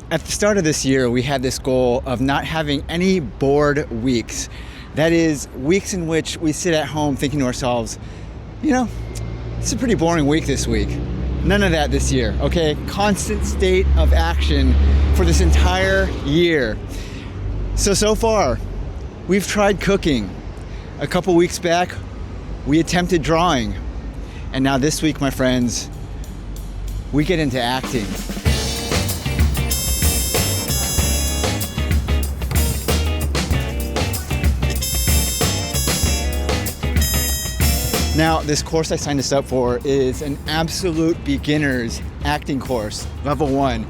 At the start of this year, we had this goal of not having any bored weeks. That is, weeks in which we sit at home thinking to ourselves, it's a pretty boring week this week. None of that this year, okay? Constant state of action for this entire year. So far, we've tried cooking. A couple weeks back, we attempted drawing. And now this week, my friends, we get into acting. Now, this course I signed us up for is an absolute beginner's acting course, level 1.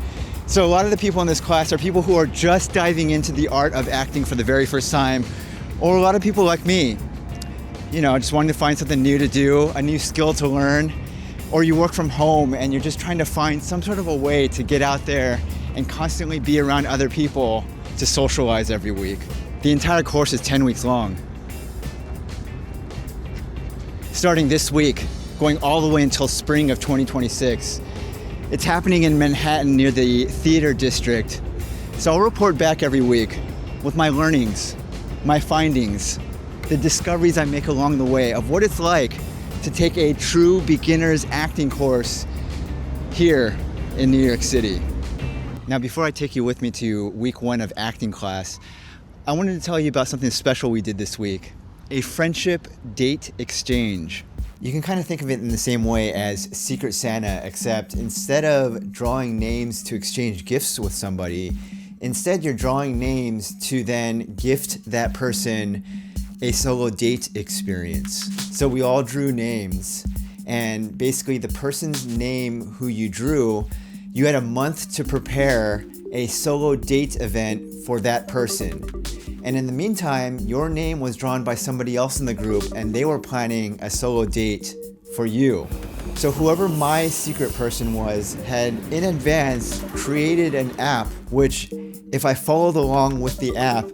So a lot of the people in this class are people who are just diving into the art of acting for the very first time, or a lot of people like me, just wanting to find something new to do, a new skill to learn, or you work from home and you're just trying to find some sort of a way to get out there and constantly be around other people to socialize every week. The entire course is 10 weeks long. Starting this week, going all the way until spring of 2026. It's happening in Manhattan near the theater district. So I'll report back every week with my learnings, my findings, the discoveries I make along the way of what it's like to take a true beginner's acting course here in New York City. Now, before I take you with me to week 1 of acting class, I wanted to tell you about something special we did this week. A friendship date exchange. You can kind of think of it in the same way as Secret Santa, except instead of drawing names to exchange gifts with somebody, instead you're drawing names to then gift that person a solo date experience. So we all drew names, and basically the person's name who you drew, you had a month to prepare a solo date event for that person. And in the meantime, your name was drawn by somebody else in the group and they were planning a solo date for you. So whoever my secret person was had in advance created an app, which if I followed along with the app,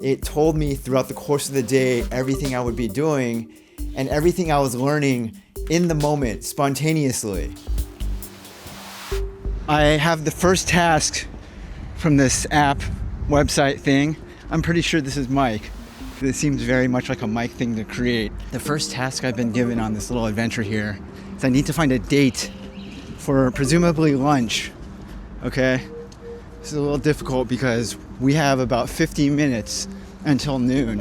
it told me throughout the course of the day everything I would be doing and everything I was learning in the moment, spontaneously. I have the first task from this app website thing. I'm pretty sure this is Mike. This seems very much like a Mike thing to create. The first task I've been given on this little adventure here is I need to find a date for presumably lunch, okay? This is a little difficult because we have about 50 minutes until noon.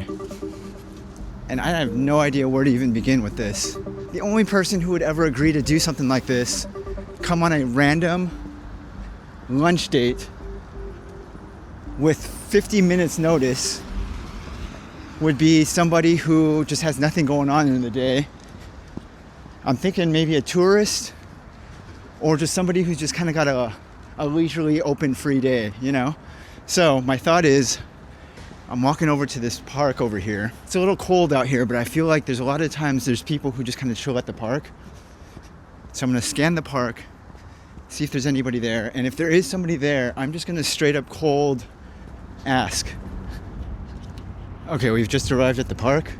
And I have no idea where to even begin with this. The only person who would ever agree to do something like this, come on a random lunch date with 50 minutes notice, would be somebody who just has nothing going on in the day. I'm thinking maybe a tourist or just somebody who's just kind of got a leisurely open free day, So my thought is I'm walking over to this park over here. It's a little cold out here, but I feel like there's a lot of times there's people who just kind of chill at the park. So I'm going to scan the park, see if there's anybody there. And if there is somebody there, I'm just going to straight up cold ask. Okay, we've just arrived at the park.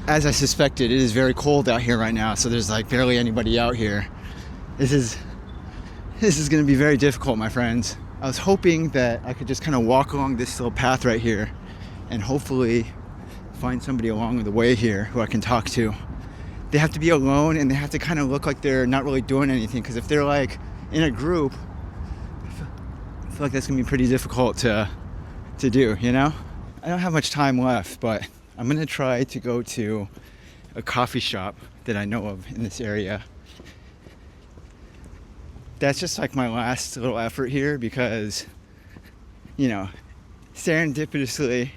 As I suspected, it is very cold out here right now, so there's like barely anybody out here. This is going to be very difficult, my friends. I was hoping that I could just kind of walk along this little path right here and hopefully find somebody along the way here who I can talk to. They have to be alone and they have to kind of look like they're not really doing anything, because if they're like in a group, I feel like that's going to be pretty difficult to do, I don't have much time left, but I'm going to try to go to a coffee shop that I know of in this area. That's just like my last little effort here because, serendipitously,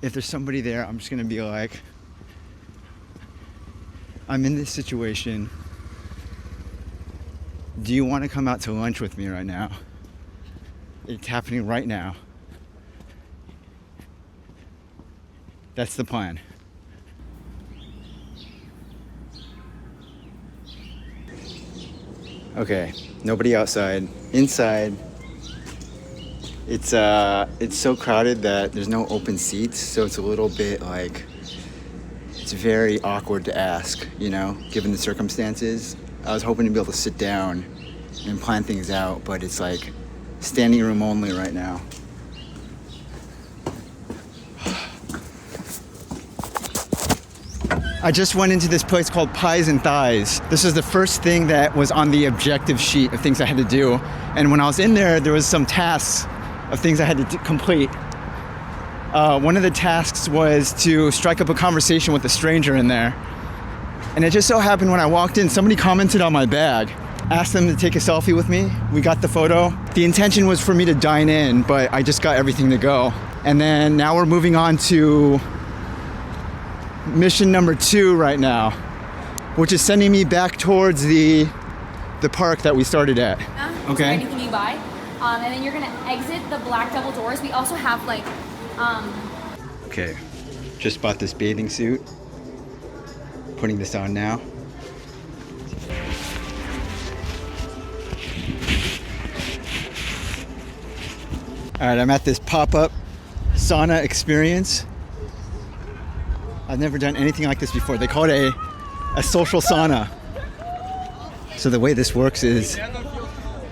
if there's somebody there, I'm just going to be like, I'm in this situation. Do you want to come out to lunch with me right now? It's happening right now. That's the plan. Okay, nobody outside. Inside, it's so crowded that there's no open seats, so it's a little bit like, it's very awkward to ask, given the circumstances. I was hoping to be able to sit down and plan things out, but it's like standing room only right now. I just went into this place called Pies and Thighs. This is the first thing that was on the objective sheet of things I had to do. And when I was in there, there was some tasks of things I had to complete. One of the tasks was to strike up a conversation with a stranger in there. And it just so happened when I walked in, somebody commented on my bag. Asked them to take a selfie with me. We got the photo. The intention was for me to dine in, but I just got everything to go. And then now we're moving on to mission number 2 right now, which is sending me back towards the park that we started at. Okay. So anything you buy, and then you're gonna exit the black double doors. We also have like, Okay, just bought this bathing suit. Putting this on now. All right, I'm at this pop-up sauna experience. I've never done anything like this before. They call it a social sauna. So the way this works is,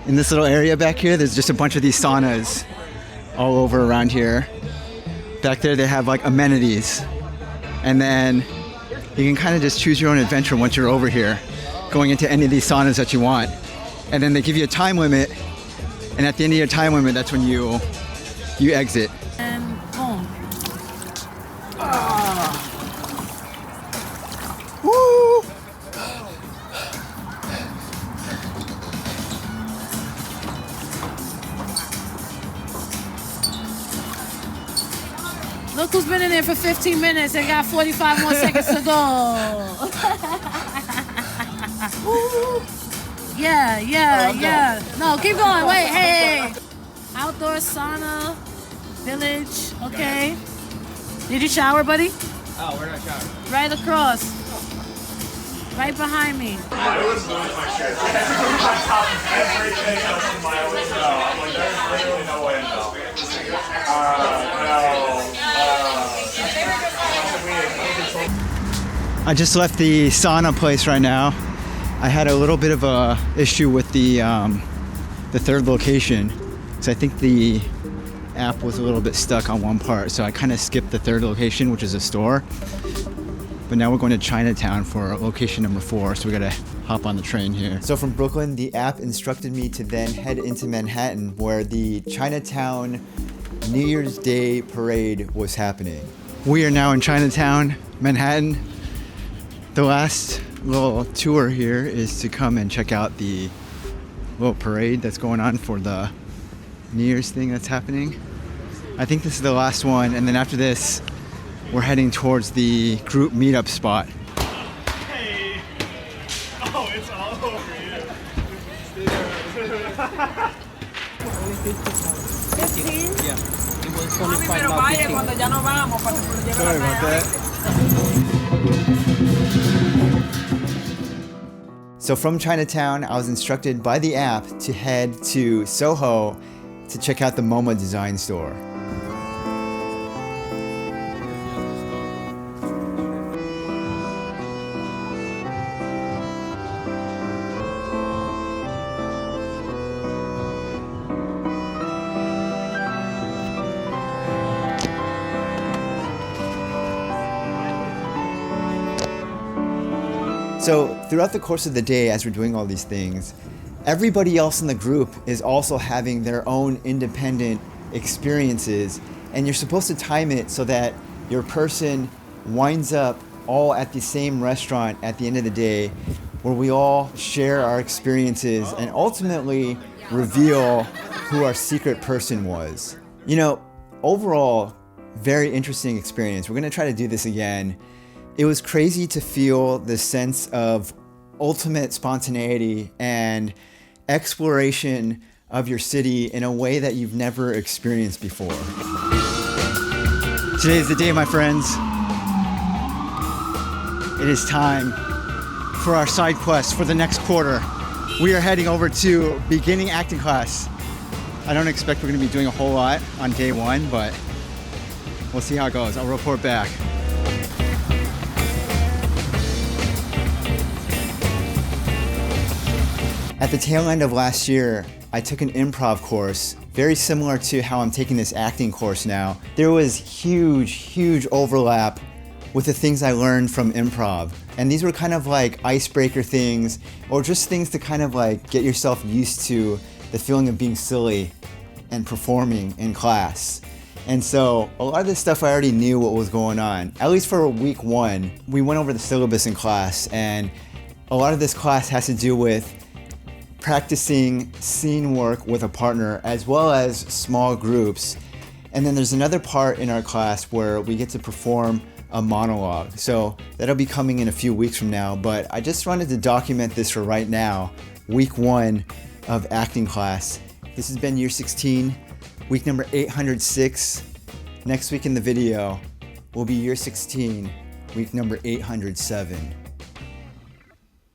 in this little area back here, there's just a bunch of these saunas all over around here. Back there they have like amenities. And then you can kind of just choose your own adventure once you're over here, going into any of these saunas that you want. And then they give you a time limit, and at the end of your time limit, that's when you exit. And boom. Woo! Look who's been in there for 15 minutes and got 45 more seconds to go. Yeah. No, keep going. Wait, hey. Outdoor sauna, village, okay. Did you shower, buddy? Oh, where did I shower? Right across. Right behind me. I was losing my shit. On top of everything else in my own show. I'm like, there's literally no way in hell. I just left the sauna place right now. I had a little bit of a issue with the third location, so I think the app was a little bit stuck on one part, so I kind of skipped the third location, which is a store. But now we're going to Chinatown for location number 4, so we gotta hop on the train here. So from Brooklyn, the app instructed me to then head into Manhattan, where the Chinatown New Year's Day parade was happening. We are now in Chinatown, Manhattan. The last little tour here is to come and check out the little parade that's going on for the New Year's thing that's happening. I think this is the last one, and then after this, we're heading towards the group meetup spot. Hey! Oh, it's all over you. 15? Yeah. It was 25 now 15. Sorry about that. So from Chinatown, I was instructed by the app to head to Soho to check out the MoMA design store. So throughout the course of the day, as we're doing all these things, everybody else in the group is also having their own independent experiences, and you're supposed to time it so that your person winds up all at the same restaurant at the end of the day, where we all share our experiences and ultimately reveal who our secret person was. You know, overall, very interesting experience. We're gonna try to do this again. It was crazy to feel the sense of ultimate spontaneity and exploration of your city in a way that you've never experienced before. Today is the day, my friends. It is time for our side quest for the next quarter. We are heading over to beginning acting class. I don't expect we're gonna be doing a whole lot on day 1, but we'll see how it goes. I'll report back. At the tail end of last year, I took an improv course, very similar to how I'm taking this acting course now. There was huge overlap with the things I learned from improv. And these were kind of like icebreaker things, or just things to kind of like get yourself used to the feeling of being silly and performing in class. And so a lot of this stuff I already knew what was going on. At least for week 1, we went over the syllabus in class, and a lot of this class has to do with practicing scene work with a partner as well as small groups. And then there's another part in our class where we get to perform a monologue. So that'll be coming in a few weeks from now, but I just wanted to document this for right now, week 1 of acting class. This has been year 16, week number 806. Next week in the video will be year 16, week number 807.